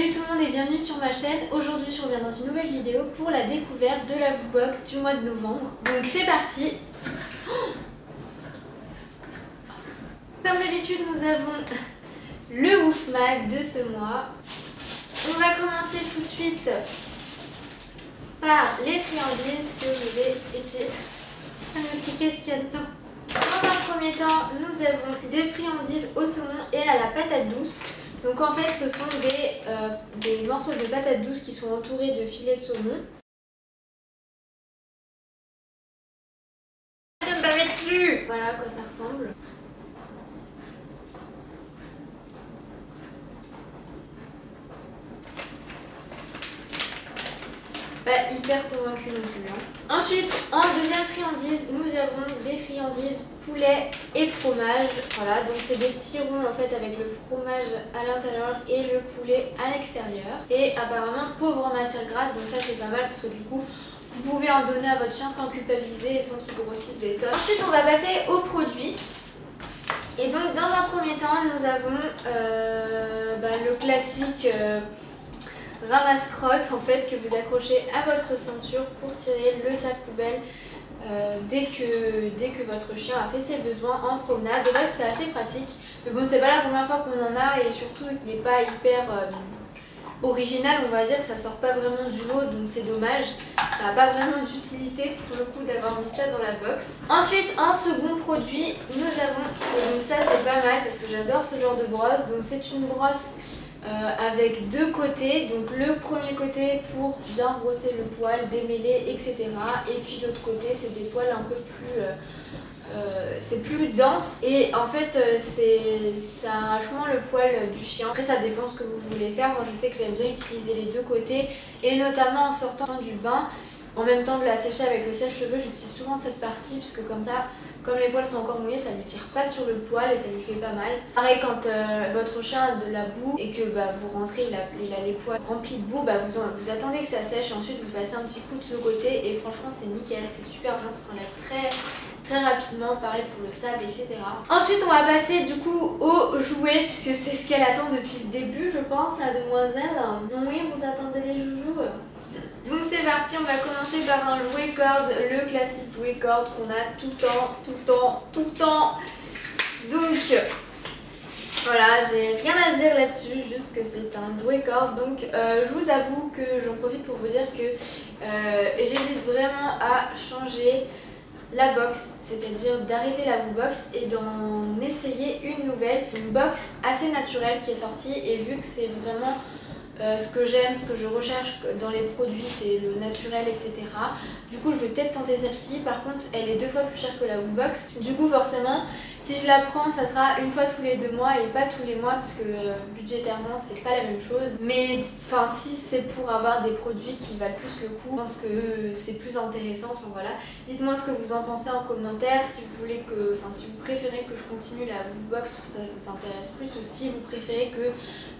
Salut tout le monde et bienvenue sur ma chaîne. Aujourd'hui je reviens dans une nouvelle vidéo pour la découverte de la WooBox du mois de novembre. Donc c'est parti. Comme d'habitude nous avons le Wouf Mag de ce mois. On va commencer tout de suite par les friandises que je vais essayer de m'expliquer ce qu'il y a dedans. Dans un premier temps, nous avons des friandises au saumon et à la patate douce. Donc en fait, ce sont des morceaux de patate douce qui sont entourés de filets de saumon. Voilà à quoi ça ressemble. Pas hyper convaincu non plus. Ensuite, en deuxième friandise, nous avons des friandises poulet et fromage. Voilà, donc c'est des petits ronds en fait avec le fromage à l'intérieur et le poulet à l'extérieur. Et apparemment pauvre en matière grasse, donc ça c'est pas mal parce que du coup vous pouvez en donner à votre chien sans culpabiliser et sans qu'il grossisse des tonnes. Ensuite, on va passer aux produits. Et donc dans un premier temps, nous avons le classique ramasse-crotte en fait que vous accrochez à votre ceinture pour tirer le sac poubelle dès que votre chien a fait ses besoins en promenade. C'est vrai que c'est assez pratique, mais bon, c'est pas la première fois qu'on en a et surtout il n'est pas hyper original, on va dire, ça sort pas vraiment du lot donc c'est dommage. Ça n'a pas vraiment d'utilité pour le coup d'avoir mis ça dans la box. Ensuite, en second produit, nous avons, et donc ça c'est pas mal parce que j'adore ce genre de brosse, donc c'est une brosse avec deux côtés, donc le premier côté pour bien brosser le poil, démêler, etc. Et puis l'autre côté c'est des poils un peu plus c'est plus dense et en fait ça arrache moins le poil du chien. Après ça dépend ce que vous voulez faire. Moi je sais que j'aime bien utiliser les deux côtés et notamment en sortant du bain, en même temps de la sécher avec le sèche-cheveux, j'utilise souvent cette partie puisque comme ça, comme les poils sont encore mouillés, ça ne lui tire pas sur le poil et ça lui fait pas mal. Pareil quand votre chien a de la boue et que vous rentrez, il a les poils remplis de boue, vous attendez que ça sèche, ensuite vous passez un petit coup de ce côté et franchement c'est nickel, c'est super bien, ça s'enlève très rapidement, pareil pour le sable, etc. Ensuite on va passer du coup aux jouets puisque c'est ce qu'elle attend depuis le début je pense, la demoiselle. Oui, vous attendez les joujoux. Donc c'est parti, on va commencer par un jouet corde, le classique jouet corde qu'on a tout le temps. Donc voilà, j'ai rien à dire là-dessus, juste que c'est un jouet corde. Donc je vous avoue que j'en profite pour vous dire que j'hésite vraiment à changer la box, c'est-à-dire d'arrêter la WooBox et d'en essayer une nouvelle, une box assez naturelle qui est sortie et vu que c'est vraiment ce que j'aime, ce que je recherche dans les produits, c'est le naturel, etc. Du coup, je vais peut-être tenter celle-ci. Par contre, elle est 2 fois plus chère que la WooBox. Du coup, forcément, si je la prends, ça sera une fois tous les 2 mois et pas tous les mois parce que budgétairement, c'est pas la même chose. Mais enfin, si c'est pour avoir des produits qui valent plus le coup, je pense que c'est plus intéressant. Enfin voilà. Dites-moi ce que vous en pensez en commentaire. Si vous voulez que, si vous préférez que je continue la WooBox parce que ça vous intéresse plus, ou si vous préférez que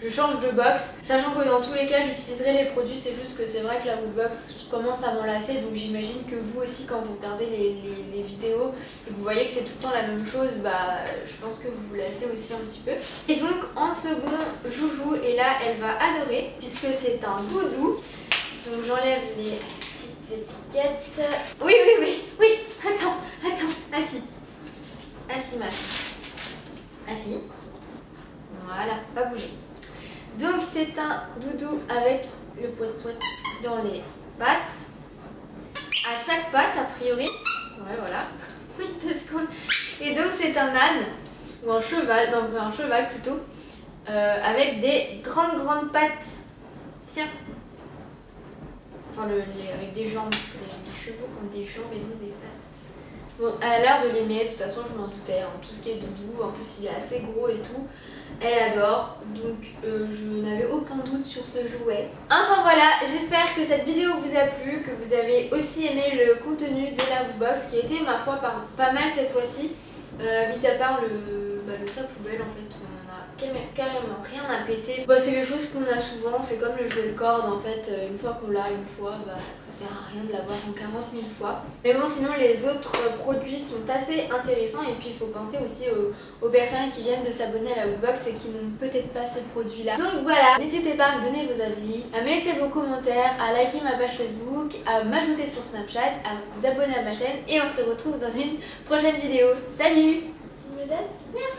je change de box, sachant que dans tous les cas j'utiliserai les produits, c'est juste que c'est vrai que la WooBox je commence à m'en lasser, donc j'imagine que vous aussi quand vous regardez les vidéos et que vous voyez que c'est tout le temps la même chose, je pense que vous vous lassez aussi un petit peu. Et donc en second joujou, et là elle va adorer puisque c'est un doudou, donc j'enlève les petites étiquettes. Oui, attends, assis ma fille, assis, voilà, pas bouger. Donc c'est un doudou avec le poète-poète dans les pattes. À chaque patte a priori. Ouais voilà. Oui, 2 secondes. Et donc c'est un âne. Ou un cheval. Non, un cheval plutôt. Avec des grandes pattes. Tiens. Enfin avec des jambes. Parce que les chevaux ont des jambes et non des pattes. Bon, elle a l'air de l'aimer. De toute façon je m'en doutais. Tout ce qui est doudou. En plus il est assez gros et tout. Elle adore, donc je n'avais aucun doute sur ce jouet. Enfin voilà, j'espère que cette vidéo vous a plu, que vous avez aussi aimé le contenu de la WooBox qui a été ma foi pas mal cette fois-ci, mis à part le sac poubelle en fait, où on en a carrément rien à péter. Bah, c'est les choses qu'on a souvent, c'est comme le jouet de corde en fait, une fois qu'on l'a une fois, bah, ça sert à rien de l'avoir en 40 000 fois. Mais bon, sinon les autres produits sont assez intéressants et puis il faut penser aussi aux personnes qui viennent de s'abonner à la Woodbox et qui n'ont peut-être pas ces produits là. Donc voilà, n'hésitez pas à me donner vos avis, à me laisser vos commentaires, à liker ma page Facebook, à m'ajouter sur Snapchat, à vous abonner à ma chaîne et on se retrouve dans une prochaine vidéo. Salut! Tu me le donnes? Merci!